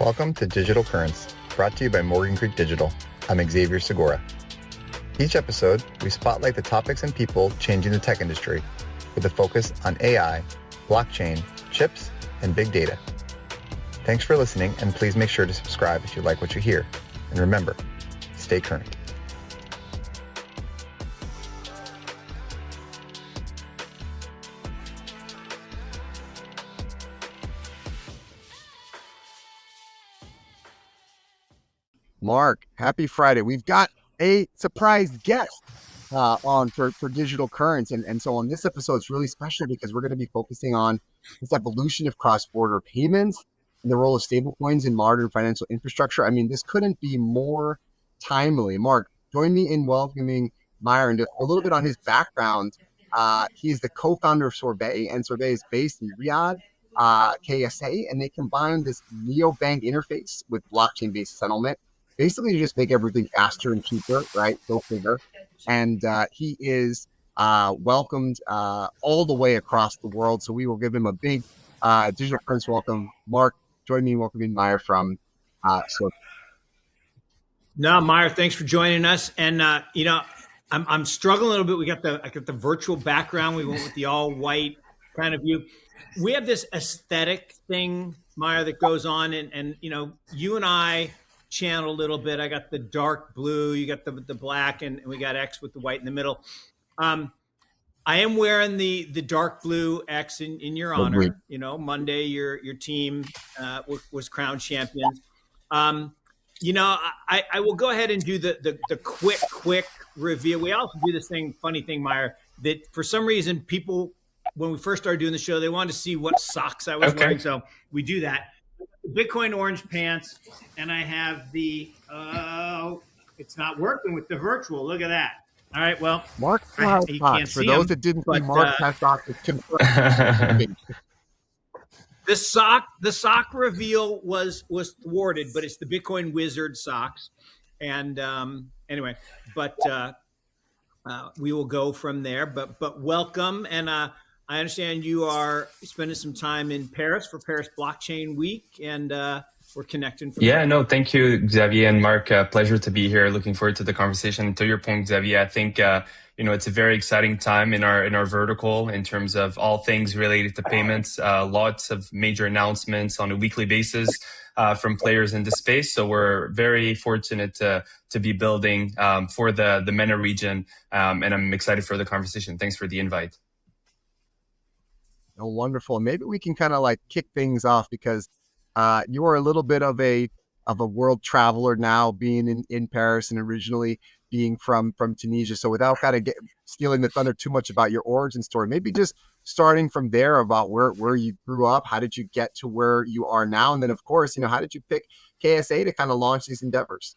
Welcome to Digital Currents, brought to you by Morgan Creek Digital. I'm Xavier Segura. Each episode, we spotlight the topics and people changing the tech industry with a focus on AI, blockchain, chips, and big data. Thanks for listening, and please make sure to subscribe if you like what you hear. And remember, stay current. Mark, happy Friday. We've got a surprise guest on for Digital Currents. And so on this episode, it's really special because we're going to be focusing on this evolution of cross-border payments and the role of stablecoins in modern financial infrastructure. I mean, this couldn't be more timely. Mark, join me in welcoming Meyer and a little bit on his background. He's the co-founder of Sorbet, and Sorbet is based in Riyadh, KSA, and they combine this Neobank interface with blockchain-based settlement, basically to just make everything faster and cheaper, right? Go figure. And he is welcomed all the way across the world. So we will give him a big Digital Currents welcome. Mark, join me in welcoming Meyer from Sorbet. No, Meyer, thanks for joining us. And I'm struggling a little bit. I got the virtual background. We went with the all white kind of view. We have this aesthetic thing, Meyer, that goes on, and you and I channel a little bit. I got the dark blue, you got the black, and we got X with the white in the middle. I am wearing the dark blue X in your honor. Monday your team was crowned champions. I will go ahead and do the quick reveal. We also do this funny thing, Meyer, that for some reason people, when we first started doing the show, they wanted to see what socks I was wearing. So we do that. Bitcoin orange pants, and I have it's not working with the virtual. Look at that. All right, well, Mark, you can't see for those him, that didn't but, see Mark has socks. the sock reveal was thwarted, but it's the Bitcoin wizard socks. And anyway, but we will go from there. But welcome, and I understand you are spending some time in Paris for Paris Blockchain Week, and we're connecting. No, thank you, Xavier and Mark. Pleasure to be here. Looking forward to the conversation. To your point, Xavier, I think it's a very exciting time in our vertical in terms of all things related to payments. Lots of major announcements on a weekly basis from players in the space. So we're very fortunate to be building for the MENA region, and I'm excited for the conversation. Thanks for the invite. Oh, wonderful. Maybe we can kind of like kick things off because you are a little bit of a world traveler now, being in Paris and originally being from Tunisia. So without kind of stealing the thunder too much about your origin story, maybe just starting from there about where you grew up, how did you get to where you are now? And then of course, how did you pick KSA to kind of launch these endeavors?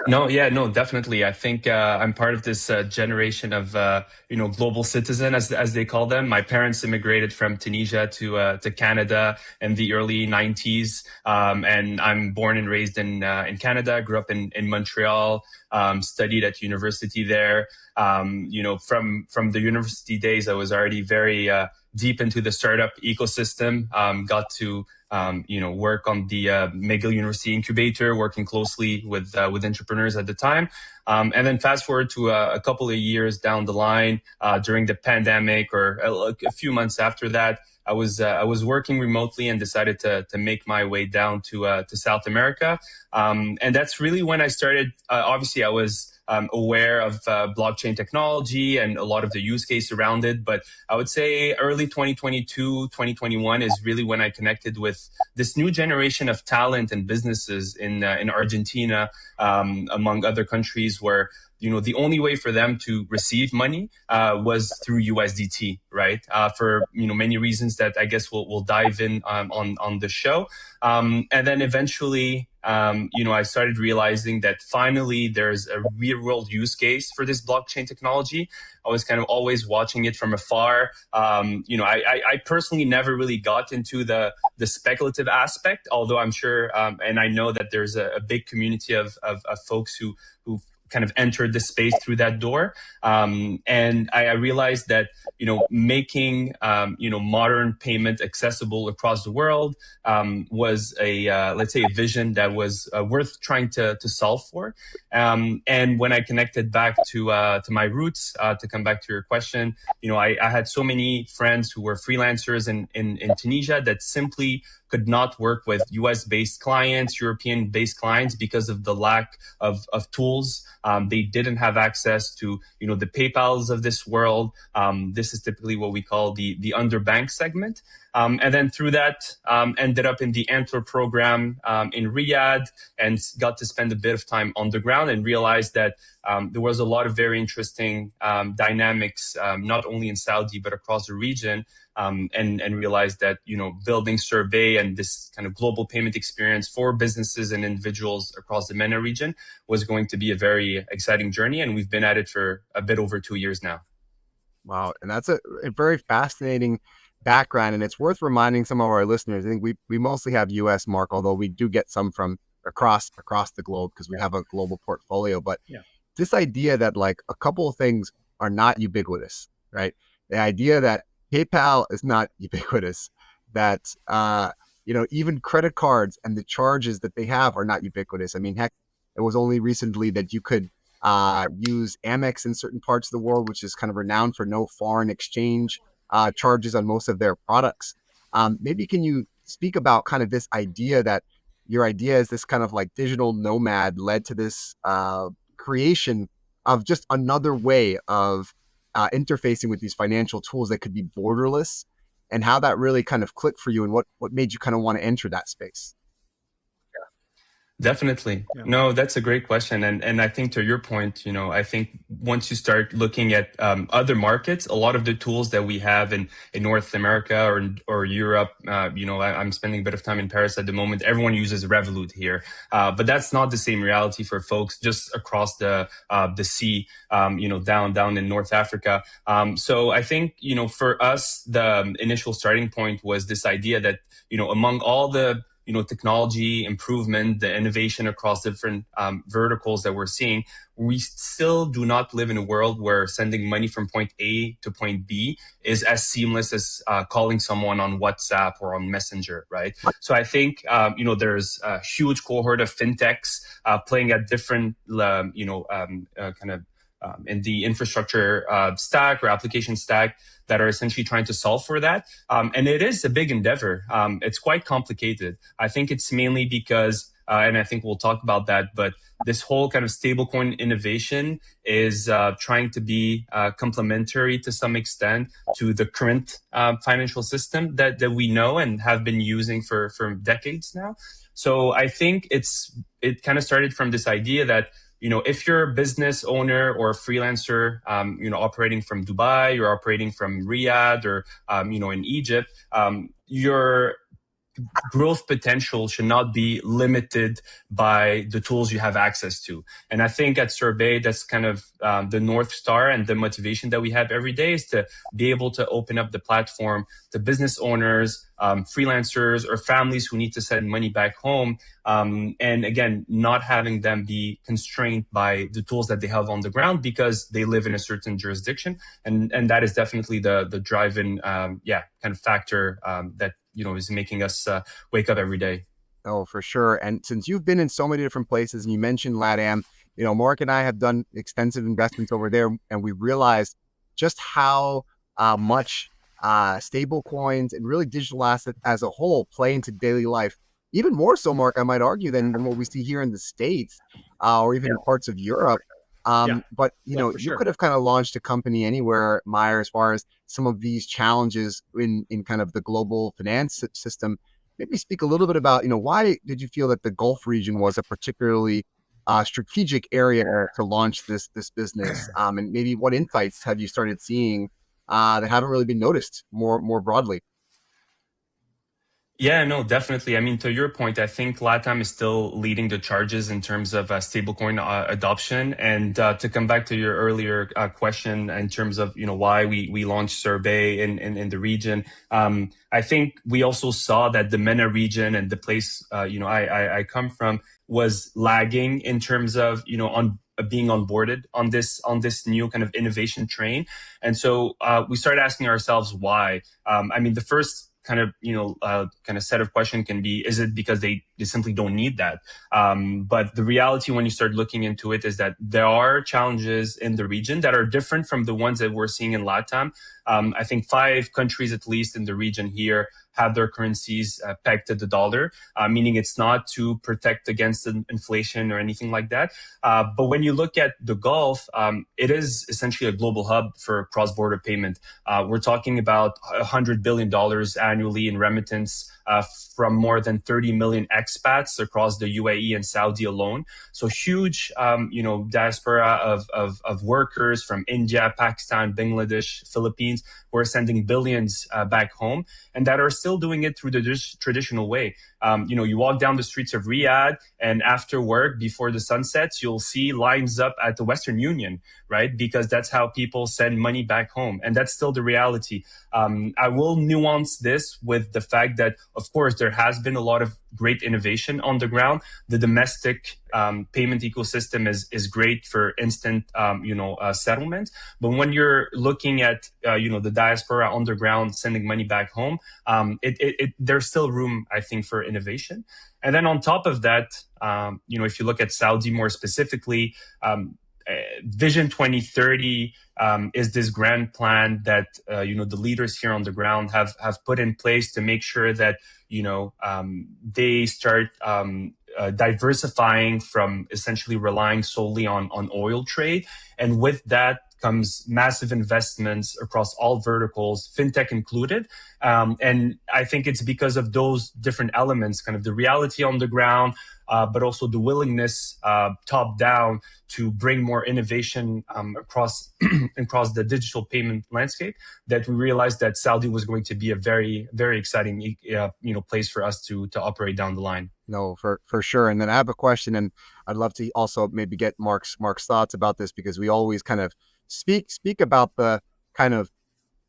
No, definitely. I think I'm part of this generation of global citizen, as they call them. My parents immigrated from Tunisia to Canada in the early 90s, and I'm born and raised in Canada. Grew up in Montreal, studied at university there. From the university days, I was already very deep into the startup ecosystem. Got to work on the McGill University Incubator, working closely with entrepreneurs at the time. And then fast forward to a couple of years down the line, during the pandemic or a few months after that, I was working remotely and decided to make my way down to South America. And that's really when I started. Obviously, I was aware of blockchain technology and a lot of the use case around it. But I would say early 2022, 2021 is really when I connected with this new generation of talent and businesses in Argentina, among other countries where the only way for them to receive money was through USDT, right? For many reasons that I guess we'll dive in on the show. And then eventually, I started realizing that finally there's a real world use case for this blockchain technology. I was kind of always watching it from afar. I personally never really got into the speculative aspect, although I'm sure, and I know that there's a big community of folks who kind of entered the space through that door. And I realized that, making, modern payment accessible across the world was let's say, a vision that was worth trying to solve for. And when I connected back to my roots, to come back to your question, I had so many friends who were freelancers in Tunisia that simply could not work with US-based clients, European-based clients, because of the lack of tools. They didn't have access to, the PayPals of this world. This is typically what we call the underbanked segment. And then through that, ended up in the Antler program in Riyadh, and got to spend a bit of time on the ground, and realized that there was a lot of very interesting dynamics, not only in Saudi, but across the region. And realized that, building Sorbet and this kind of global payment experience for businesses and individuals across the MENA region was going to be a very exciting journey. And we've been at it for a bit over 2 years now. Wow. And that's a very fascinating background. And it's worth reminding some of our listeners. I think we mostly have US, Mark, although we do get some from across the globe because we have a global portfolio. But this idea that like a couple of things are not ubiquitous, right? The idea that PayPal is not ubiquitous, that, even credit cards and the charges that they have are not ubiquitous. I mean, heck, it was only recently that you could use Amex in certain parts of the world, which is kind of renowned for no foreign exchange charges on most of their products. Maybe can you speak about kind of this idea that your idea is this kind of like digital nomad led to this creation of just another way of interfacing with these financial tools that could be borderless, and how that really kind of clicked for you, and what made you kind of want to enter that space? Definitely. Yeah. No, that's a great question. And I think to your point, I think once you start looking at other markets, a lot of the tools that we have in North America or Europe, I'm spending a bit of time in Paris at the moment. Everyone uses Revolut here. But that's not the same reality for folks just across the sea, down in North Africa. So I think, for us, the initial starting point was this idea that, among all the technology improvement, the innovation across different verticals that we're seeing, we still do not live in a world where sending money from point A to point B is as seamless as calling someone on WhatsApp or on Messenger, right? So I think, there's a huge cohort of fintechs playing at different, in the infrastructure stack or application stack that are essentially trying to solve for that. And it is a big endeavor. It's quite complicated. I think it's mainly because, and I think we'll talk about that, but this whole kind of stablecoin innovation is trying to be complementary to some extent to the current financial system that we know and have been using for decades now. So I think it kind of started from this idea that, if you're a business owner or a freelancer, operating from Dubai, you're operating from Riyadh or, in Egypt, your growth potential should not be limited by the tools you have access to. And I think at Sorbet, that's kind of the North Star, and the motivation that we have every day is to be able to open up the platform to business owners, freelancers, or families who need to send money back home. And again, not having them be constrained by the tools that they have on the ground because they live in a certain jurisdiction. And that is definitely the driving, kind of factor that, is making us wake up every day. Oh, for sure. And since you've been in so many different places, and you mentioned LATAM, Mark and I have done extensive investments over there, and we realized just how much stable coins and really digital assets as a whole play into daily life. Even more so, Mark, I might argue, than what we see here in the States or even in parts of Europe. But, you could have kind of launched a company anywhere, Meyer, as far as some of these challenges in kind of the global finance system. Maybe speak a little bit about, why did you feel that the Gulf region was a particularly strategic area to launch this business? And maybe what insights have you started seeing that haven't really been noticed more broadly? Yeah, no, definitely. I mean, to your point, I think LATAM is still leading the charges in terms of stablecoin adoption. And to come back to your earlier question in terms of, why we launched Sorbet in the region, I think we also saw that the MENA region and the place, I come from was lagging in terms of, on being onboarded on this new kind of innovation train. And so we started asking ourselves why. I mean, the first kind of set of question can be, is it because they simply don't need that? But the reality when you start looking into it is that there are challenges in the region that are different from the ones that we're seeing in LATAM. I think 5 countries at least in the region here have their currencies pegged to the dollar, meaning it's not to protect against inflation or anything like that. But when you look at the Gulf, it is essentially a global hub for cross-border payment. We're talking about $100 billion annually in remittance from more than 30 million expats across the UAE and Saudi alone. So huge, diaspora of workers from India, Pakistan, Bangladesh, Philippines, who are sending billions back home and that are still doing it through the traditional way. You walk down the streets of Riyadh and after work, before the sun sets, you'll see lines up at the Western Union, right? Because that's how people send money back home. And that's still the reality. I will nuance this with the fact that, of course, there has been a lot of great innovation on the ground. The domestic payment ecosystem is great for instant, settlement. But when you're looking at, the diaspora on the ground sending money back home, there's still room, I think, for innovation. And then on top of that, if you look at Saudi more specifically, Vision 2030 is this grand plan that the leaders here on the ground have put in place to make sure that they start diversifying from essentially relying solely on oil trade, and with that comes massive investments across all verticals, fintech included. And I think it's because of those different elements, kind of the reality on the ground, but also the willingness top down to bring more innovation across the digital payment landscape, that we realized that Saudi was going to be a very, very exciting place for us to operate down the line. No, for sure. And then I have a question, and I'd love to also maybe get Mark's thoughts about this, because we always kind of speak about the kind of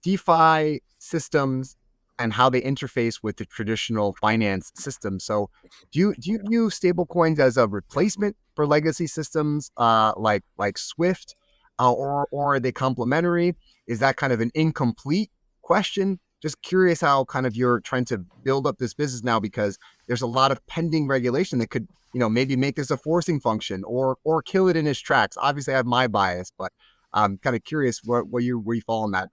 DeFi systems and how they interface with the traditional finance system. So do you view stablecoins as a replacement for legacy systems like Swift, or are they complementary? Is that kind of an incomplete question? Just curious how kind of you're trying to build up this business now, because there's a lot of pending regulation that could, maybe make this a forcing function or kill it in its tracks. Obviously I have my bias, but I'm kind of curious where you fall on that.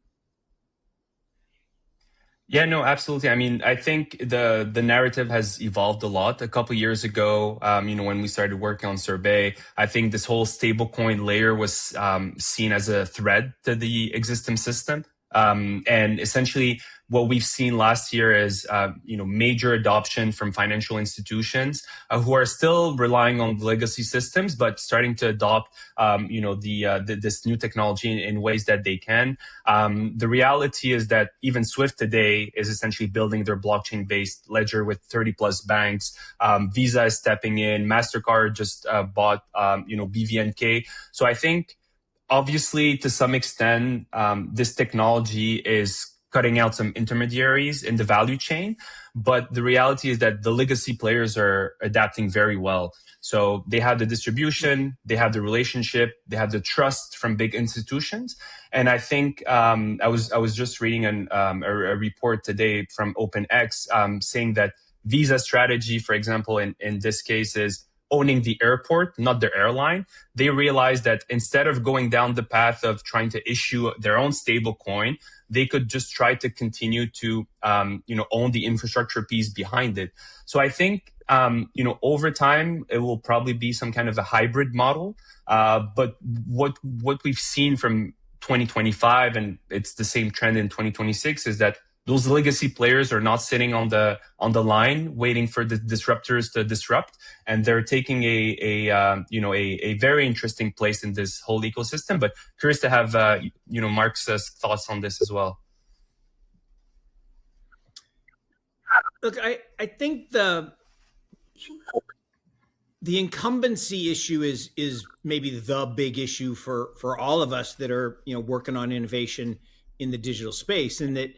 Yeah, no, absolutely. I mean, I think the narrative has evolved a lot. A couple of years ago, when we started working on Sorbet, I think this whole stablecoin layer was seen as a threat to the existing system. And essentially, what we've seen last year is, major adoption from financial institutions who are still relying on legacy systems, but starting to adopt, this new technology in ways that they can. The reality is that even Swift today is essentially building their blockchain-based ledger with 30 plus banks. Visa is stepping in. MasterCard just bought, BVNK. So I think, obviously, to some extent, this technology is cutting out some intermediaries in the value chain. But the reality is that the legacy players are adapting very well. So they have the distribution, they have the relationship, they have the trust from big institutions. And I think I was just reading a report today from OpenX saying that Visa strategy, for example, in this case is owning the airport, not the airline. They realized that instead of going down the path of trying to issue their own stable coin, they could just try to continue to, own the infrastructure piece behind it. So I think, over time, it will probably be some kind of a hybrid model. But what we've seen from 2025, and it's the same trend in 2026, is that those legacy players are not sitting on the line waiting for the disruptors to disrupt, and they're taking a very interesting place in this whole ecosystem. But curious to have Mark's thoughts on this as well. Look, I think the incumbency issue is maybe the big issue for all of us that are working on innovation in the digital space, and that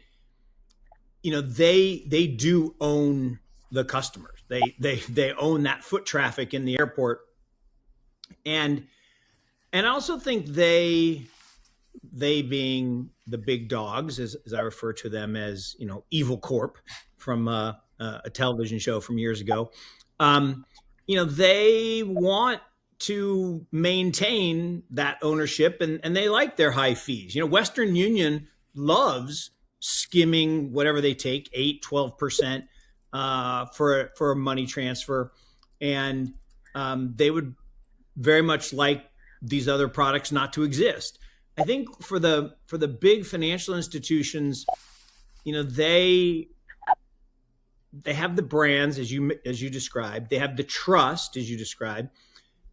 they do own the customers. They own that foot traffic in the airport, and I also think they being the big dogs, as I refer to them, as Evil Corp from a television show from years ago. They want to maintain that ownership, and they like their high fees. Western Union loves skimming whatever they take, 8-12% for a money transfer, and they would very much like these other products not to exist. I think for the big financial institutions, they have the brands as you described, they have the trust as you described,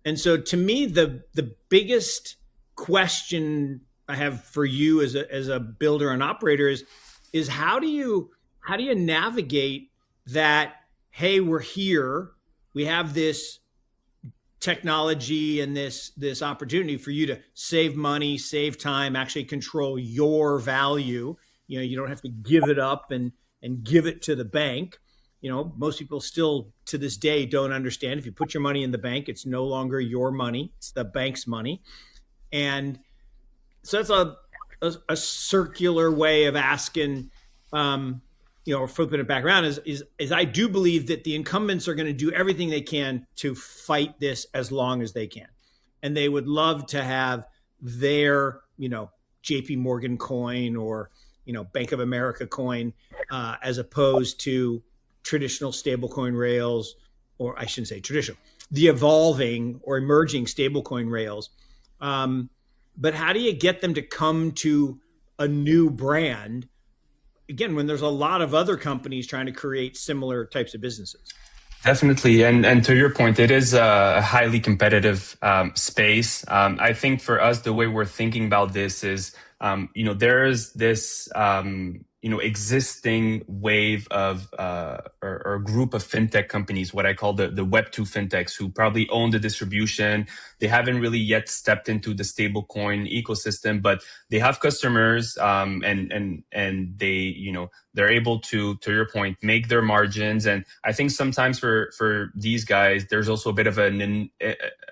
and so to me the biggest question I have for you as a builder and operator is how do you navigate that? Hey, we're here, we have this technology and this opportunity for you to save money, save time, actually control your value. You don't have to give it up and give it to the bank. Most people still to this day don't understand, if you put your money in the bank, it's no longer your money, it's the bank's money. And so that's a circular way of asking, flipping it back around is I do believe that the incumbents are going to do everything they can to fight this as long as they can. And they would love to have their, JP Morgan coin or, Bank of America coin, as opposed to traditional stablecoin rails, or I shouldn't say traditional, the evolving or emerging stablecoin rails. But how do you get them to come to a new brand, again, when there's a lot of other companies trying to create similar types of businesses? Definitely. And to your point, it is a highly competitive space. I think for us, the way we're thinking about this is, there is this, existing wave of or group of fintech companies, what I call the Web2 fintechs, who probably own the distribution. They haven't really yet stepped into the stablecoin ecosystem, but they have customers, and they, they're able to your point, make their margins. And I think sometimes for these guys, there's also a bit of an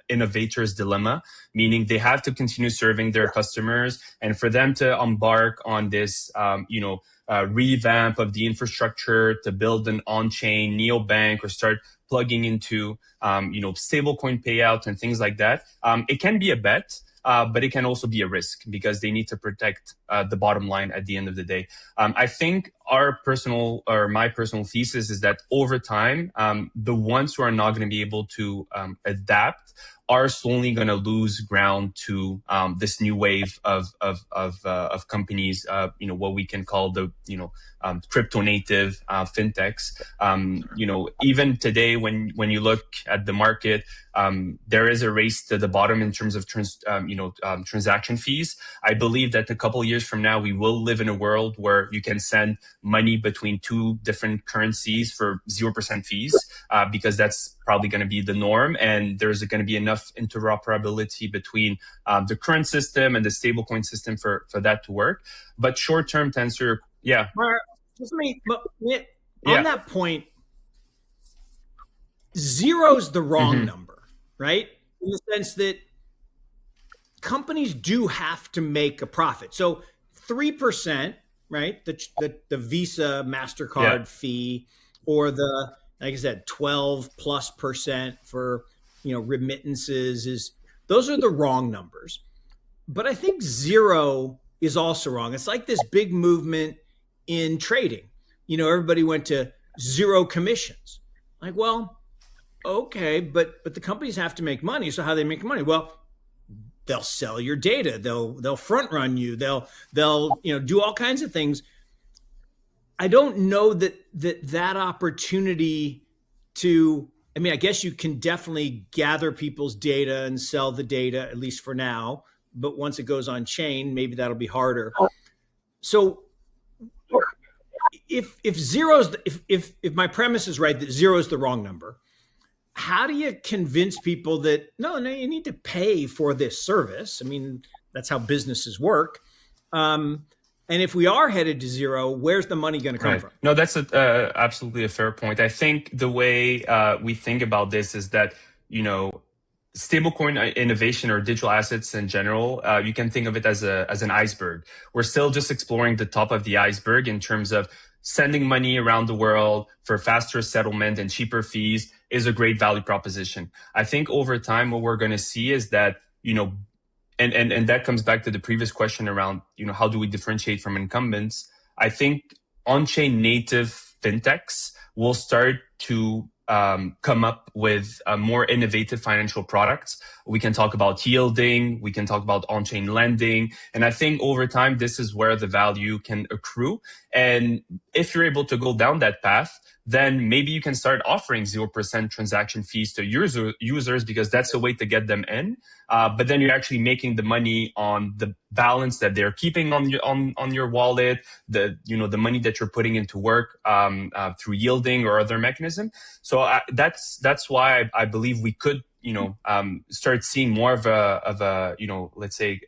innovator's dilemma, meaning they have to continue serving their customers, and for them to embark on this, revamp of the infrastructure to build an on-chain neobank or start plugging into, stablecoin payout and things like that. It can be a bet, but it can also be a risk because they need to protect the bottom line at the end of the day. I think my personal thesis is that over time, the ones who are not going to be able to adapt are slowly going to lose ground to this new wave of companies. What we can call the crypto native fintechs. Even today, when you look at the market, there is a race to the bottom in terms of transaction fees. I believe that a couple of years from now, we will live in a world where you can send money between two different currencies for 0% fees, because that's probably going to be the norm, and there's going to be enough interoperability between the current system and the stablecoin system for that to work. But short term, to answer, yeah. On that point, zero's the wrong number, right? In the sense that companies do have to make a profit. So 3%, right? The Visa MasterCard fee, or the, like I said, 12+% for remittances, those are the wrong numbers. But I think zero is also wrong. It's like this big movement in trading. Everybody went to zero commissions. Like, well, okay, but the companies have to make money. So how do they make money? Well, they'll sell your data. They'll front run you. They'll do all kinds of things. I don't know that opportunity to, I guess you can definitely gather people's data and sell the data, at least for now. But once it goes on chain, maybe that'll be harder. So if zero's if my premise is right that zero is the wrong number, how do you convince people that no, you need to pay for this service? I mean, that's how businesses work. And if we are headed to zero, where's the money going to come from? No, that's absolutely a fair point. I think the way we think about this is that, stablecoin innovation or digital assets in general, you can think of it as an iceberg. We're still just exploring the top of the iceberg in terms of sending money around the world for faster settlement and cheaper fees is a great value proposition. I think over time, what we're going to see is that, and that comes back to the previous question around, how do we differentiate from incumbents? I think on-chain native fintechs will start to come up with more innovative financial products. We can talk about yielding, we can talk about on-chain lending. And I think over time, this is where the value can accrue. And if you're able to go down that path, then maybe you can start offering 0% transaction fees to users because that's a way to get them in. But then you're actually making the money on the balance that they're keeping on your wallet, the money that you're putting into work through yielding or other mechanism. So that's why I believe we could start seeing more of a let's say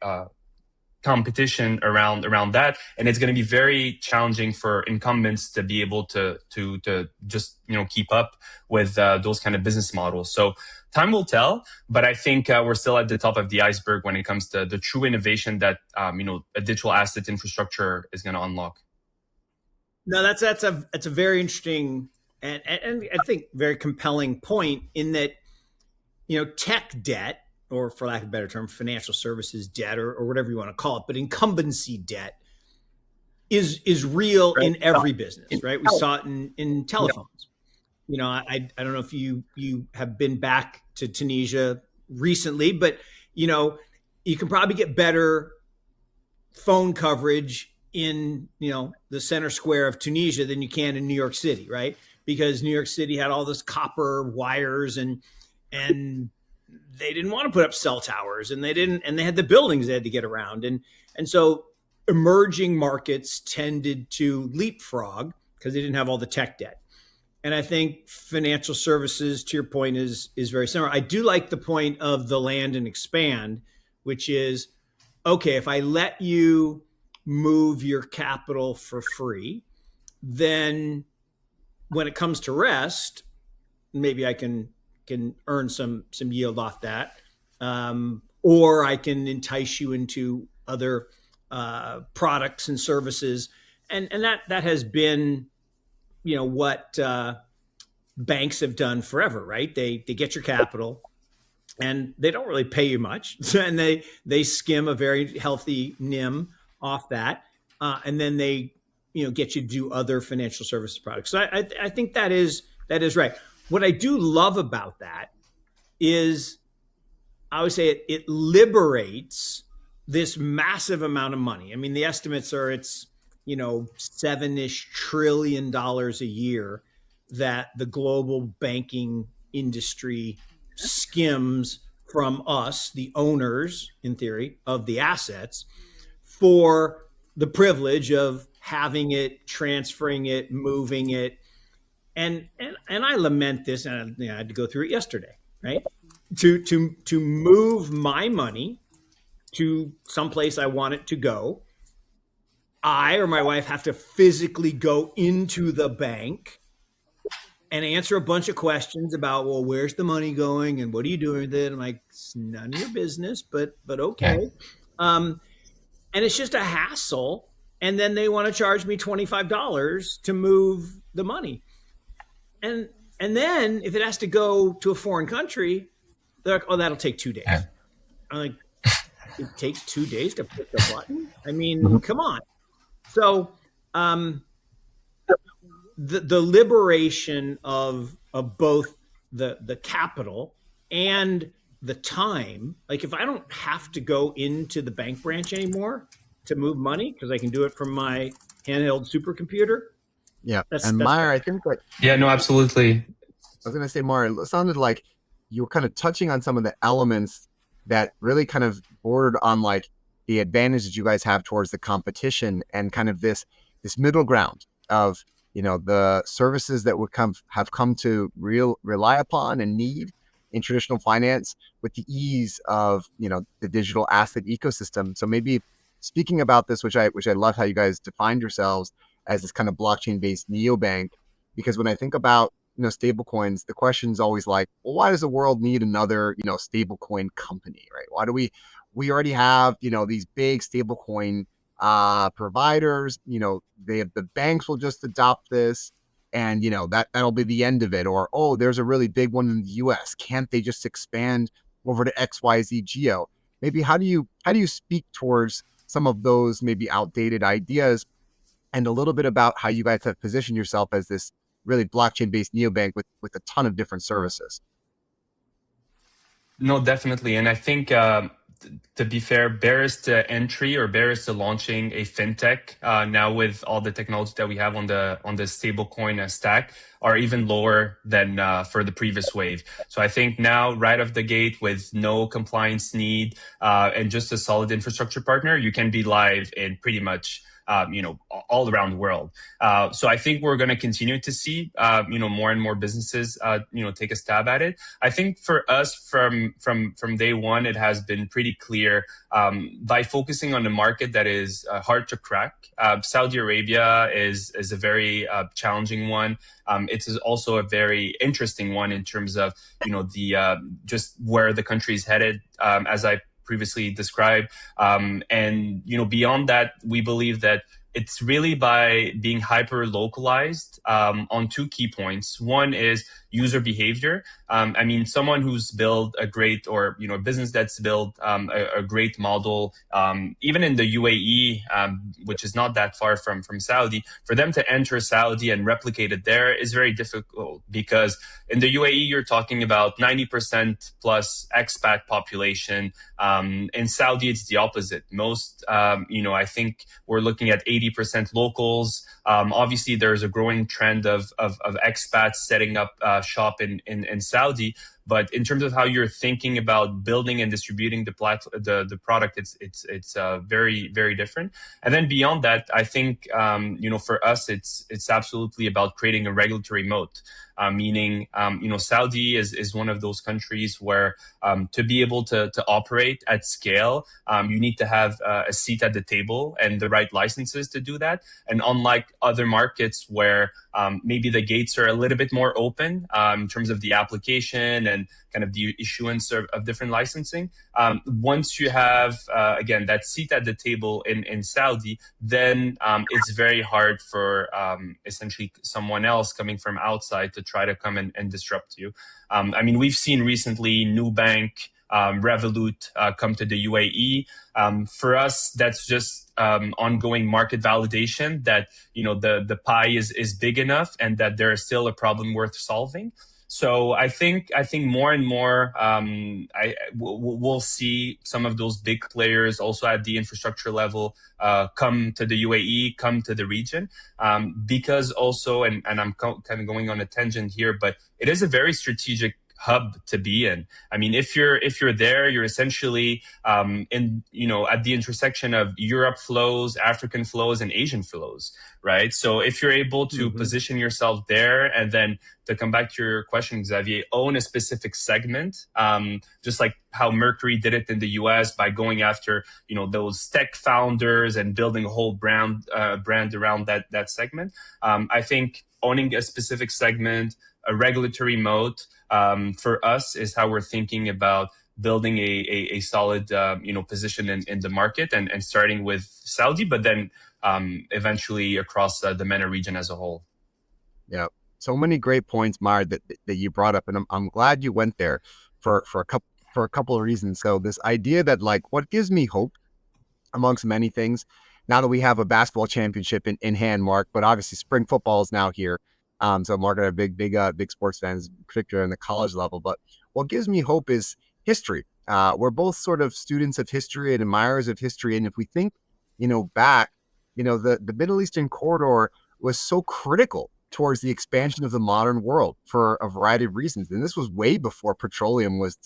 competition around that, and it's going to be very challenging for incumbents to be able to just keep up with those kind of business models. So time will tell, but I think we're still at the top of the iceberg when it comes to the true innovation that a digital asset infrastructure is going to unlock. No, that's a very interesting and I think very compelling point in that tech debt, or for lack of a better term, financial services debt, or whatever you want to call it, but incumbency debt is real in every business, right? We saw it in telephones. I don't know if you have been back to Tunisia recently, but you can probably get better phone coverage in the center square of Tunisia than you can in New York City, right? Because New York City had all this copper wires and they didn't want to put up cell towers, and they had the buildings they had to get around. And so emerging markets tended to leapfrog because they didn't have all the tech debt. And I think financial services, to your point, is very similar. I do like the point of the land and expand, which is, okay, if I let you move your capital for free, then when it comes to rest, maybe I can earn some yield off that, or I can entice you into other products and services, and that has been what banks have done forever, right? They get your capital, and they don't really pay you much, and they skim a very healthy NIM off that, and then they get you to do other financial services products. So I think that is right. What I do love about that is, I would say it liberates this massive amount of money. I mean, the estimates are it's $7-ish trillion a year that the global banking industry skims from us, the owners, in theory, of the assets, for the privilege of having it, transferring it, moving it. And I lament this, and I had to go through it yesterday, right? To move my money to someplace I want it to go, I or my wife have to physically go into the bank and answer a bunch of questions about, well, where's the money going and what are you doing with it? I'm like, it's none of your business, but okay. And it's just a hassle. And then they want to charge me $25 to move the money. And then if it has to go to a foreign country, they're like, oh, that'll take 2 days. I'm like, it takes 2 days to push the button? I mean, come on. So the liberation of both the capital and the time, like if I don't have to go into the bank branch anymore to move money because I can do it from my handheld supercomputer. Yeah. That's Meyer, I think that. Yeah, no, absolutely. I was going to say, Meyer, it sounded like you were kind of touching on some of the elements that really kind of bordered on like the advantage that you guys have towards the competition and kind of this middle ground of, the services that have come to rely upon and need in traditional finance with the ease of, the digital asset ecosystem. So maybe speaking about this, which I love how you guys defined yourselves as this kind of blockchain based neobank, because when I think about, stable coins, the question is always like, well, why does the world need another, stable coin company, right? Why do we already have, these big stable coin providers, the banks will just adopt this and, that'll be the end of it. Or, oh, there's a really big one in the US. Can't they just expand over to XYZ geo? Maybe how do you speak towards some of those maybe outdated ideas, and a little bit about how you guys have positioned yourself as this really blockchain-based neobank with a ton of different services? No, definitely. And I think, to be fair, barriers to entry or barriers to launching a fintech now with all the technology that we have on the stablecoin stack are even lower than for the previous wave. So I think now, right off the gate, with no compliance need and just a solid infrastructure partner, you can be live in pretty much all around the world. So I think we're going to continue to see, more and more businesses, take a stab at it. I think for us, from day one, it has been pretty clear by focusing on the market that is hard to crack. Saudi Arabia is a very challenging one. It is also a very interesting one in terms of the just where the country is headed, as I previously described. And, beyond that, we believe that it's really by being hyper localized on two key points. One is user behavior. Someone who's built a great, or a business that's built a great model, even in the UAE, which is not that far from Saudi, for them to enter Saudi and replicate it there is very difficult, because in the UAE you're talking about 90% plus expat population. In Saudi it's the opposite. Most, I think we're looking at 80% locals. Obviously there's a growing trend of expats setting up shop in Saudi, but in terms of how you're thinking about building and distributing the product, it's very, very different. And then beyond that, I think for us it's absolutely about creating a regulatory moat. Meaning, Saudi is one of those countries where to be able to operate at scale, you need to have a seat at the table and the right licenses to do that. And unlike other markets where maybe the gates are a little bit more open in terms of the application and kind of the issuance of different licensing, once you have, again, that seat at the table in Saudi, then it's very hard for essentially someone else coming from outside to try to come and disrupt you. We've seen recently Neobank, Revolut come to the UAE. For us, that's just ongoing market validation that the pie is big enough and that there is still a problem worth solving. So I think more and more we'll see some of those big players also at the infrastructure level come to the UAE, come to the region, because also, and I'm kind of going on a tangent here, but it is a very strategic hub to be in. If you're there, you're essentially in at the intersection of Europe flows, African flows, and Asian flows, right? So if you're able to position yourself there, and then to come back to your question, Xavier, own a specific segment, just like how Mercury did it in the US by going after those tech founders and building a whole brand around that segment. I think owning a specific segment, a regulatory moat, for us is how we're thinking about building a solid position in the market, and starting with Saudi, but then eventually across the MENA region as a whole. Yeah, so many great points, Mar, that you brought up, and I'm glad you went there for a couple of reasons. So this idea that, like, what gives me hope amongst many things, now that we have a basketball championship in hand, Mark, but obviously spring football is now here. So Mark and I are big sports fans, particularly on the college level. But what gives me hope is history. We're both sort of students of history and admirers of history. And if we think, back, the Middle Eastern corridor was so critical towards the expansion of the modern world for a variety of reasons. And this was way before petroleum was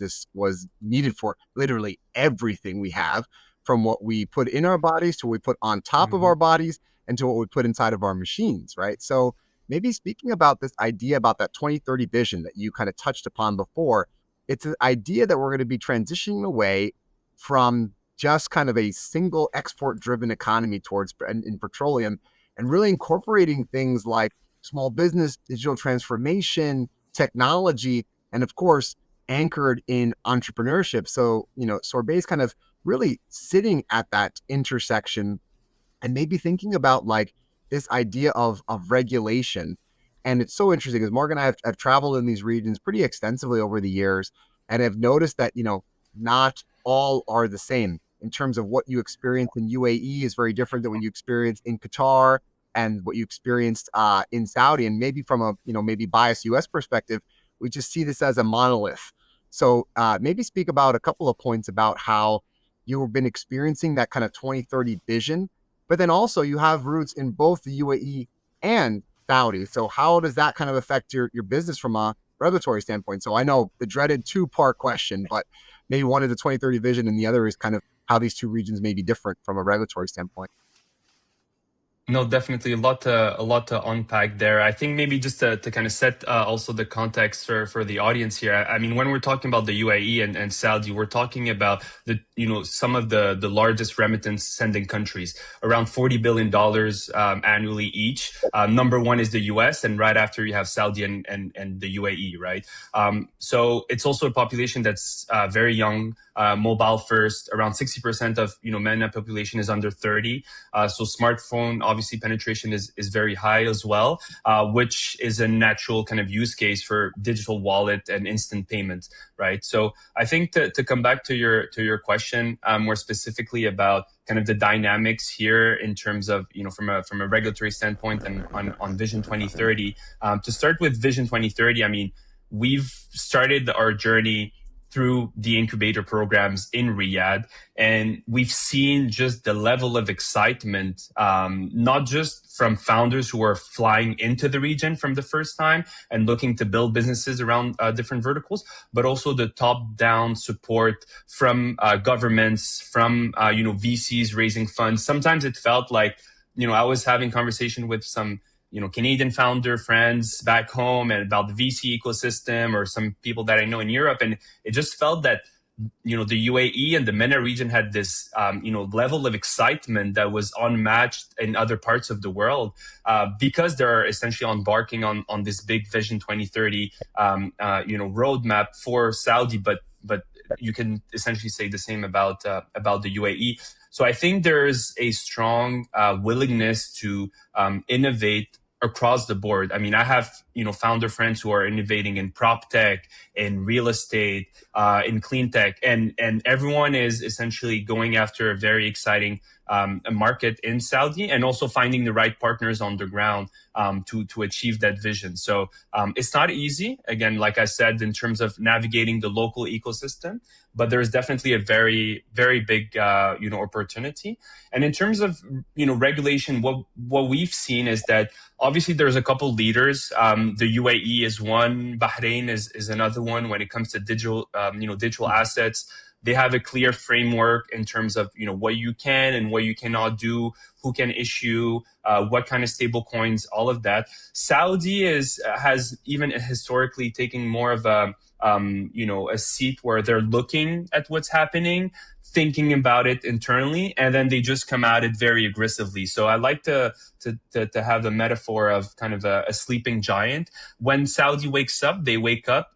needed for literally everything we have, from what we put in our bodies to what we put on top of our bodies, and to what we put inside of our machines, right? So maybe speaking about this idea about that 2030 vision that you kind of touched upon before, it's an idea that we're going to be transitioning away from just kind of a single export driven economy towards in petroleum, and really incorporating things like small business, digital transformation, technology, and of course, anchored in entrepreneurship. So, Sorbet is kind of really sitting at that intersection and maybe thinking about like this idea of regulation. And it's so interesting because Morgan and I have traveled in these regions pretty extensively over the years, and have noticed that, not all are the same in terms of what you experience in UAE is very different than what you experience in Qatar and what you experienced in Saudi. And maybe from a, maybe biased US perspective, we just see this as a monolith. So maybe speak about a couple of points about how you've been experiencing that kind of 2030 vision, but then also you have roots in both the UAE and Saudi. So how does that kind of affect your business from a regulatory standpoint? So I know the dreaded two-part question, but maybe one is the 2030 vision and the other is kind of how these two regions may be different from a regulatory standpoint. No, definitely a lot to unpack there. I think maybe just to kind of set also the context for the audience here. I mean, when we're talking about the UAE and Saudi, we're talking about some of the largest remittance sending countries, around $40 billion annually each. Number one is the US, and right after you have Saudi and the UAE, right? So it's also a population that's very young, mobile first. Around 60% of MENA population is under 30. So smartphone obviously penetration is very high as well, which is a natural kind of use case for digital wallet and instant payments, right? So I think to come back to your question more specifically about kind of the dynamics here in terms of from a regulatory standpoint and on Vision 2030. To start with Vision 2030, I mean, we've started our journey through the incubator programs in Riyadh. And we've seen just the level of excitement, not just from founders who are flying into the region from the first time and looking to build businesses around different verticals, but also the top-down support from governments, from VCs raising funds. Sometimes it felt like, I was having conversation with some Canadian founder friends back home and about the VC ecosystem, or some people that I know in Europe. And it just felt that, the UAE and the MENA region had this, level of excitement that was unmatched in other parts of the world, because they're essentially embarking on this big Vision 2030, roadmap for Saudi, but you can essentially say the same about the UAE. So I think there's a strong willingness to innovate across the board. I mean, I have, founder friends who are innovating in prop tech, in real estate, in clean tech, and everyone is essentially going after a very exciting market in Saudi, and also finding the right partners on the ground to achieve that vision. So it's not easy, again, like I said, in terms of navigating the local ecosystem, but there's definitely a very, very big, opportunity. And in terms of, regulation, what we've seen is that obviously there's a couple leaders. The UAE is one, Bahrain is another one when it comes to digital assets. They have a clear framework in terms of, what you can and what you cannot do, who can issue, what kind of stable coins, all of that. Saudi has even historically taken more of a seat where they're looking at what's happening, thinking about it internally, and then they just come at it very aggressively. So I like to have the metaphor of kind of a sleeping giant. When Saudi wakes up, they wake up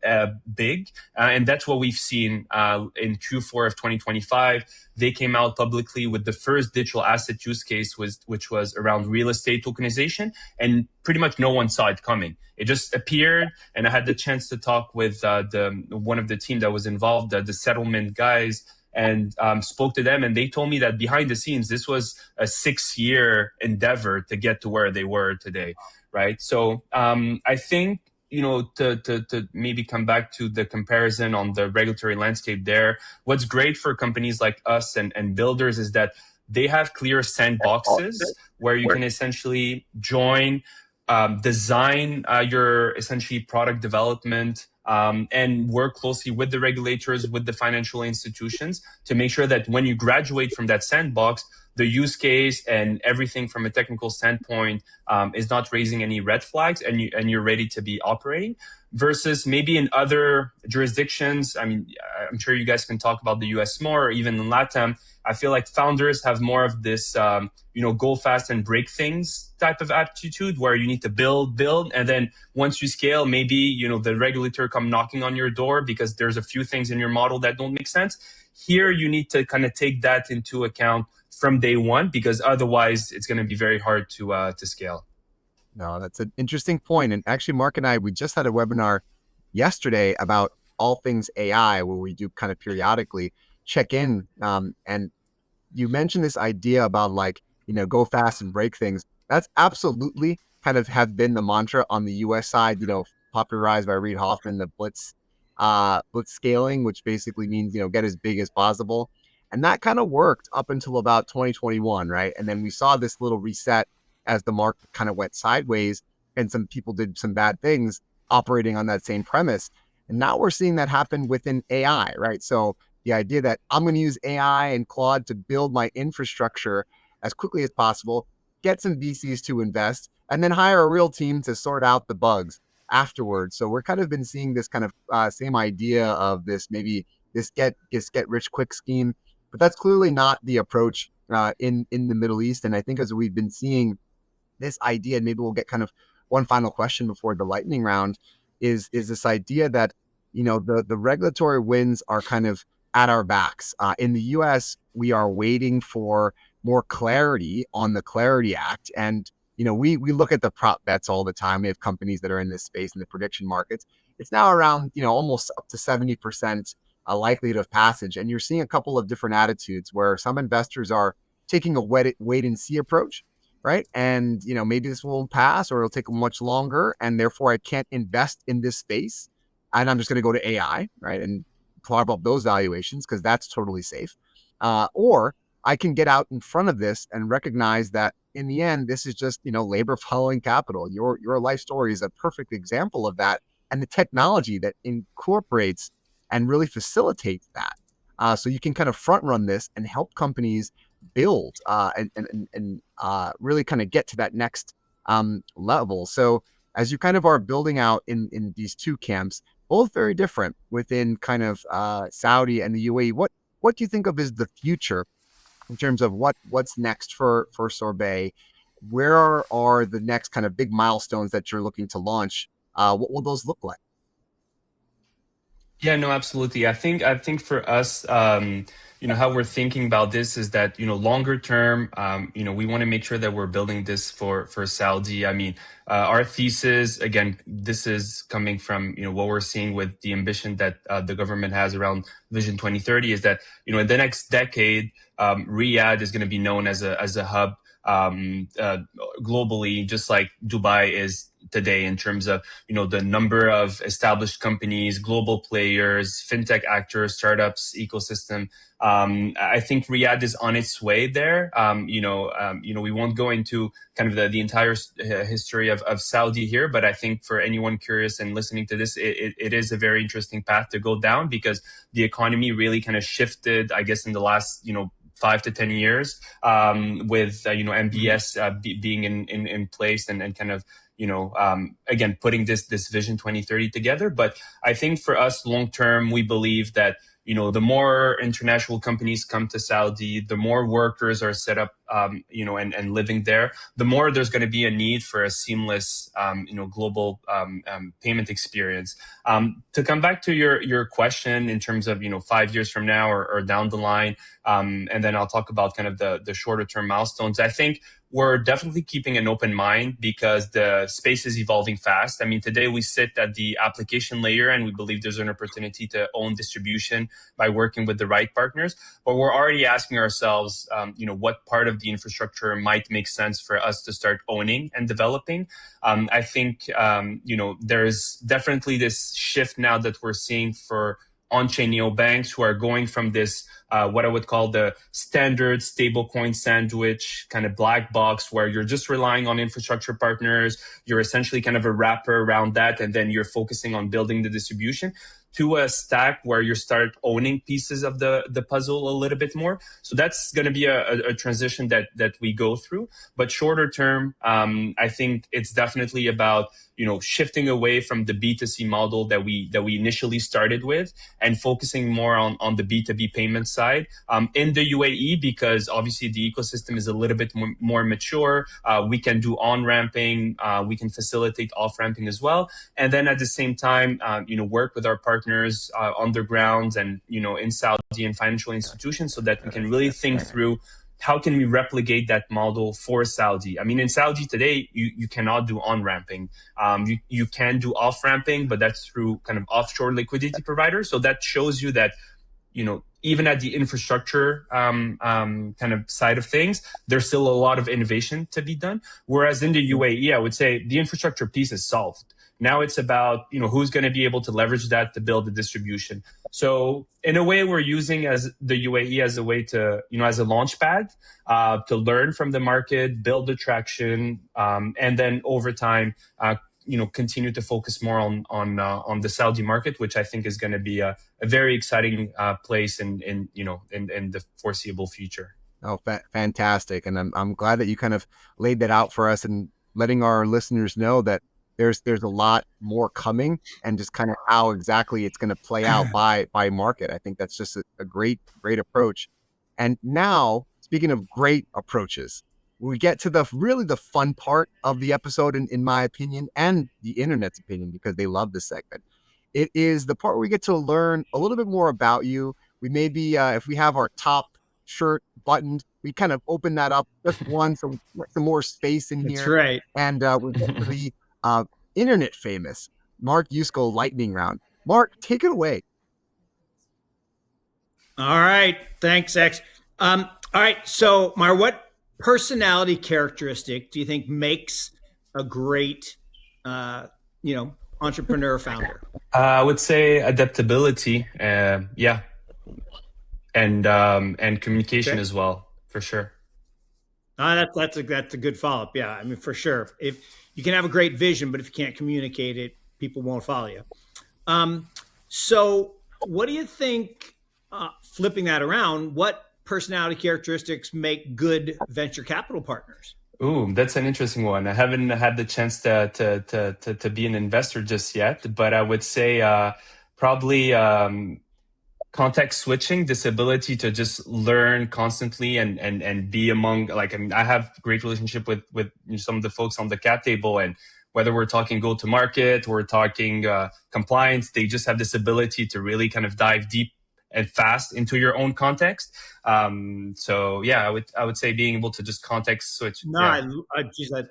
big, and that's what we've seen in Q4 of 2025. They came out publicly with the first digital asset use case, which was around real estate tokenization, and pretty much no one saw it coming. It just appeared, and I had the chance to talk with one of the team that was involved, the settlement guys, and spoke to them, and they told me that behind the scenes, this was a 6-year endeavor to get to where they were today, right? So I think, to maybe come back to the comparison on the regulatory landscape there, what's great for companies like us and builders is that they have clear sandboxes where you can essentially join, design your essentially product development, and work closely with the regulators, with the financial institutions to make sure that when you graduate from that sandbox, the use case and everything from a technical standpoint is not raising any red flags, and you're ready to be operating. Versus maybe in other jurisdictions, I mean, I'm sure you guys can talk about the US more, or even in LATAM. I feel like founders have more of this, go fast and break things type of attitude, where you need to build, and then once you scale, maybe the regulator come knocking on your door because there's a few things in your model that don't make sense. Here, you need to kind of take that into account from day one, because otherwise it's going to be very hard to scale. No, that's an interesting point. And actually, Mark and I, we just had a webinar yesterday about all things AI, where we do kind of periodically check in. And you mentioned this idea about go fast and break things. That's absolutely kind of have been the mantra on the US side, popularized by Reid Hoffman, the blitz scaling, which basically means, get as big as possible. And that kind of worked up until about 2021, right? And then we saw this little reset as the market kind of went sideways and some people did some bad things operating on that same premise. And now we're seeing that happen within AI, right? So the idea that I'm going to use AI and Claude to build my infrastructure as quickly as possible, get some VCs to invest, and then hire a real team to sort out the bugs afterwards. So we're kind of been seeing this kind of same idea of this, maybe this get rich quick scheme, but that's clearly not the approach in the Middle East. And I think as we've been seeing this idea, and maybe we'll get kind of one final question before the lightning round, is this idea that, the regulatory winds are kind of at our backs. In the US, we are waiting for more clarity on the Clarity Act. And, we look at the prop bets all the time. We have companies that are in this space in the prediction markets. It's now around, almost up to 70% likelihood of passage. And you're seeing a couple of different attitudes where some investors are taking a wait and see approach, right? And, maybe this will pass or it'll take much longer, and therefore I can't invest in this space. And I'm just going to go to AI, right? And carve up those valuations because that's totally safe. Or I can get out in front of this and recognize that in the end, this is just, labor following capital. Your life story is a perfect example of that. And the technology that incorporates and really facilitates that. So you can kind of front run this and help companies build and really kind of get to that next level. So as you kind of are building out in these two camps, both very different within kind of Saudi and the UAE, what do you think of is the future in terms of what's next for Sorbet? Where are the next kind of big milestones that you're looking to launch? What will those look like? Yeah, no, absolutely. I think for us, how we're thinking about this is that, longer term, we want to make sure that we're building this for Saudi. I mean, our thesis, again, this is coming from, what we're seeing with the ambition that the government has around Vision 2030, is that, in the next decade, Riyadh is going to be known as a hub globally, just like Dubai is today, in terms of the number of established companies, global players, fintech actors, startups, ecosystem. I think Riyadh is on its way there. We won't go into kind of the entire history of Saudi here, but I think for anyone curious and listening to this, it is a very interesting path to go down, because the economy really kind of shifted, I guess, in the last 5 to 10 years, with MBS being in place and kind of again putting this Vision 2030 together. But I think for us long term, we believe that the more international companies come to Saudi, the more workers are set up, and living there, the more there's going to be a need for a seamless, global payment experience. To come back to your question in terms of 5 years from now or down the line, and then I'll talk about kind of the shorter term milestones. I think we're definitely keeping an open mind because the space is evolving fast. I mean, today we sit at the application layer and we believe there's an opportunity to own distribution by working with the right partners. But we're already asking ourselves, what part of the infrastructure might make sense for us to start owning and developing. I think, there's definitely this shift now that we're seeing for on-chain neobanks who are going from this, what I would call the standard stablecoin sandwich kind of black box, where you're just relying on infrastructure partners. You're essentially kind of a wrapper around that, and then you're focusing on building the distribution, to a stack where you start owning pieces of the puzzle a little bit more. So that's going to be a transition that we go through. But shorter term, I think it's definitely about, shifting away from the B2C model that we initially started with, and focusing more on the B2B payment side in the UAE, because obviously the ecosystem is a little bit more mature. We can do on-ramping, we can facilitate off-ramping as well. And then at the same time, work with our partners on the ground and, in Saudi and financial institutions, so that we can really think through how can we replicate that model for Saudi. I mean, in Saudi today, you cannot do on-ramping. You can do off-ramping, but that's through kind of offshore liquidity providers. So that shows you that, even at the infrastructure kind of side of things, there's still a lot of innovation to be done. Whereas in the UAE, I would say the infrastructure piece is solved. Now it's about, who's going to be able to leverage that to build the distribution. So in a way, we're using as the UAE as a way to, as a launch pad to learn from the market, build the traction, and then over time, continue to focus more on the Saudi market, which I think is going to be a very exciting place in the foreseeable future. Oh, fantastic. And I'm glad that you kind of laid that out for us and letting our listeners know that there's a lot more coming, and just kind of how exactly it's going to play out by market. I think that's just a great approach. And now, speaking of great approaches, we get to the fun part of the episode, in my opinion, and the internet's opinion, because they love this segment. It is the part where we get to learn a little bit more about you. We maybe, if we have our top shirt buttoned, we kind of open that up just one, so we get some more space in here. That's right. And we get to the internet famous Mark Yusko lightning round. Mark, take it away. All right. Thanks, X. All right. So, Mar, what personality characteristic do you think makes a great, entrepreneur founder? I would say adaptability. Yeah. And communication as well, for sure. That's a good follow-up. Yeah, I mean, for sure. If you can have a great vision, but if you can't communicate it, people won't follow you. So what do you think, flipping that around, what personality characteristics make good venture capital partners? Ooh, that's an interesting one. I haven't had the chance to be an investor just yet, but I would say probably context switching, this ability to just learn constantly and be among, I have a great relationship with some of the folks on the cap table, and whether we're talking go to market, we're talking compliance, they just have this ability to really kind of dive deep and fast into your own context. So yeah, I would say being able to just context switch. No, yeah.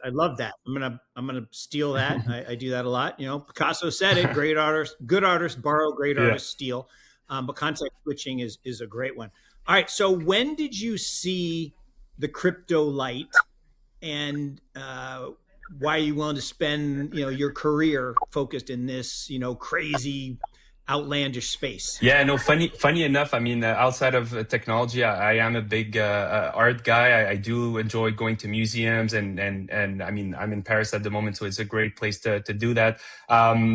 I love that. I'm gonna steal that. I do that a lot. Picasso said it: great artists, good artists borrow, great artists steal. But context switching is a great one. All right. So when did you see the crypto light, and why are you willing to spend, your career focused in this, crazy, outlandish space? Yeah, no, funny enough, I mean, outside of technology, I am a big art guy. I do enjoy going to museums, and I mean, I'm in Paris at the moment, so it's a great place to do that.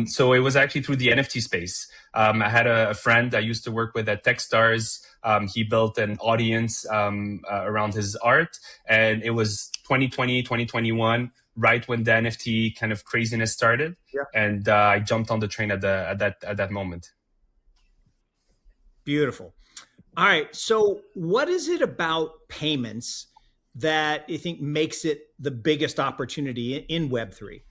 So it was actually through the NFT space. I had a friend I used to work with at Techstars. He built an audience around his art, and it was 2020, 2021. Right when the NFT kind of craziness started, and I jumped on the train at that moment. Beautiful. All right. So, what is it about payments that you think makes it the biggest opportunity in Web3?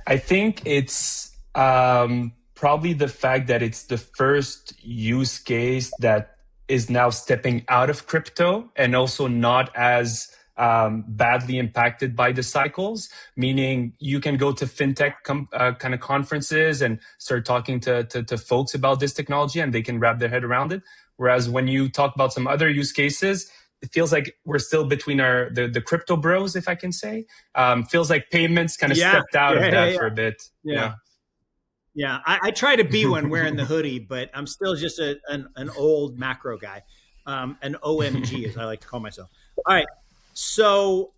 I think it's probably the fact that it's the first use case that is now stepping out of crypto, and also not as badly impacted by the cycles, meaning you can go to fintech kind of conferences and start talking to folks about this technology, and they can wrap their head around it. Whereas when you talk about some other use cases, it feels like we're still between the crypto bros, if I can say. Feels like payments kind of stepped out of that for a bit. Yeah. Yeah, I try to be one wearing the hoodie, but I'm still just an old macro guy, an OMG as I like to call myself. All right, so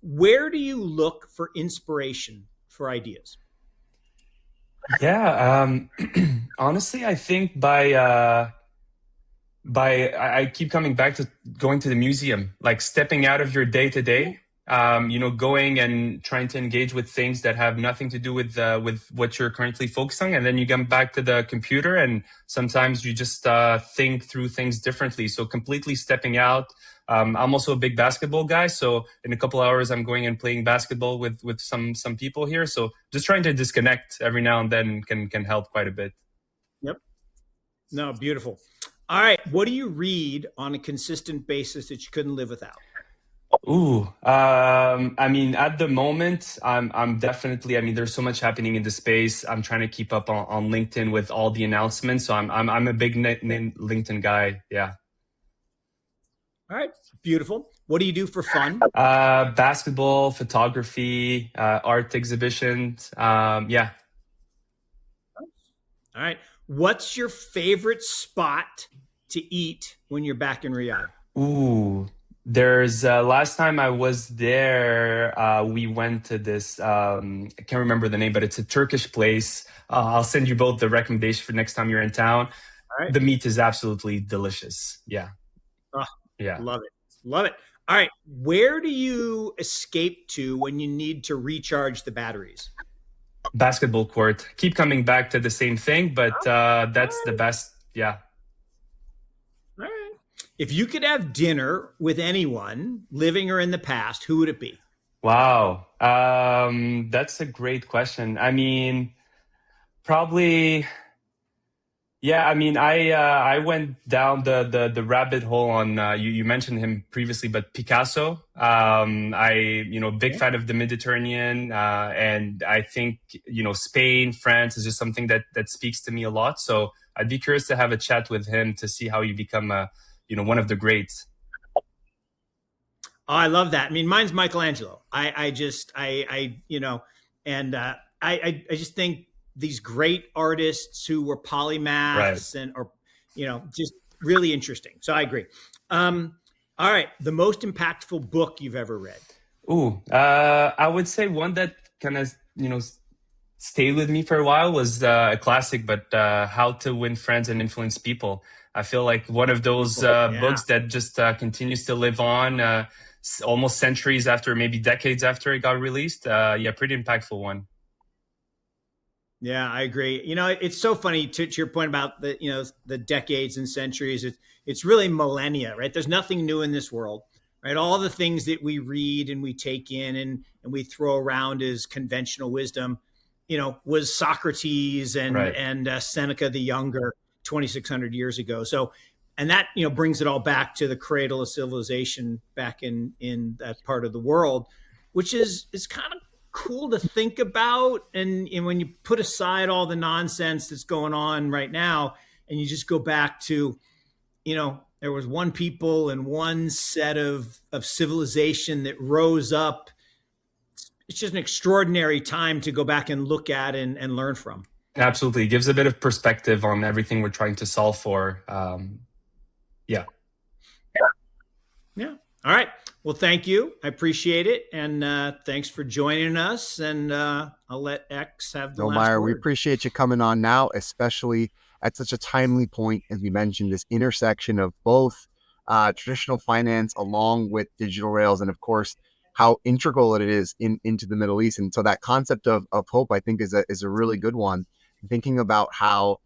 where do you look for inspiration for ideas? Yeah, honestly, I think I keep coming back to going to the museum, like stepping out of your day to day, going and trying to engage with things that have nothing to do with what you're currently focused on, and then you come back to the computer, and sometimes you just think through things differently. So completely stepping out. I'm also a big basketball guy, so in a couple hours I'm going and playing basketball with some people here. So just trying to disconnect every now and then can help quite a bit. Yep. No, beautiful. All right. What do you read on a consistent basis that you couldn't live without? Ooh, I mean, at the moment, I'm definitely. I mean, there's so much happening in the space. I'm trying to keep up on LinkedIn with all the announcements. So I'm a big LinkedIn guy. Yeah. All right. Beautiful. What do you do for fun? Basketball, photography, art exhibitions. Yeah. All right. What's your favorite spot to eat when you're back in Riyadh? Ooh, there's last time I was there, we went to this. I can't remember the name, but it's a Turkish place. I'll send you both the recommendation for next time you're in town. All right. The meat is absolutely delicious. Yeah. Oh, Yeah. love it. Love it. All right. Where do you escape to when you need to recharge the batteries? Basketball court. Keep coming back to the same thing, but that's the best. Yeah. All right. If you could have dinner with anyone, living or in the past, who would it be? Wow. That's a great question. I mean, probably. Yeah, I mean, I went down the rabbit hole on you mentioned him previously, but Picasso. Big fan of the Mediterranean, and I think Spain, France is just something that speaks to me a lot. So I'd be curious to have a chat with him to see how you become one of the greats. Oh, I love that. I mean, mine's Michelangelo. I just think these great artists who were polymaths Right. just really interesting. So I agree. All right. The most impactful book you've ever read? Ooh, I would say one that kind of, stayed with me for a while was a classic, but How to Win Friends and Influence People. I feel like one of those books that just continues to live on almost centuries after, maybe decades after it got released. Pretty impactful one. Yeah, I agree. It's so funny to your point about the decades and centuries. It's really millennia, right? There's nothing new in this world, right? All the things that we read and we take in and we throw around as conventional wisdom, was Socrates and Seneca the Younger 2,600 years ago. So, and that brings it all back to the cradle of civilization back in that part of the world, which is kind of cool to think about. And when you put aside all the nonsense that's going on right now, and you just go back to, there was one people and one set of civilization that rose up. It's just an extraordinary time to go back and look at and learn from. Absolutely. It gives a bit of perspective on everything we're trying to solve for. Yeah. All right. Well, thank you. I appreciate it. And thanks for joining us. And I'll let X have the last Meyer, word. we appreciate you coming on now, especially at such a timely point, as we mentioned, this intersection of both traditional finance along with digital rails, and of course, how integral it is into the Middle East. And so that concept of hope, I think, is a really good one. Thinking about how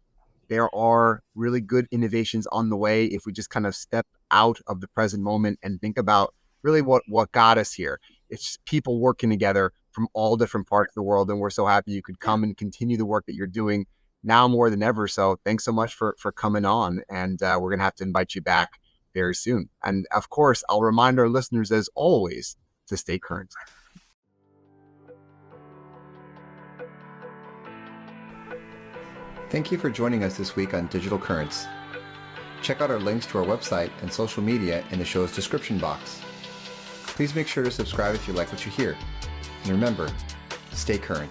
there are really good innovations on the way if we just kind of step out of the present moment and think about really what got us here. It's people working together from all different parts of the world. And we're so happy you could come and continue the work that you're doing now more than ever. So thanks so much for coming on. And we're going to have to invite you back very soon. And of course, I'll remind our listeners, as always, to stay current. Thank you for joining us this week on Digital Currents. Check out our links to our website and social media in the show's description box. Please make sure to subscribe if you like what you hear. And remember, stay current.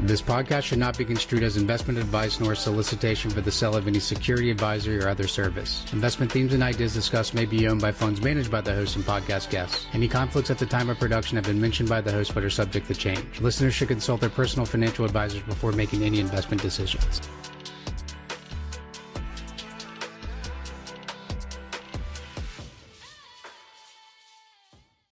This podcast should not be construed as investment advice nor solicitation for the sale of any security, advisory, or other service. Investment themes and ideas discussed may be owned by funds managed by the host and podcast guests. Any conflicts at the time of production have been mentioned by the host but are subject to change. Listeners should consult their personal financial advisors before making any investment decisions.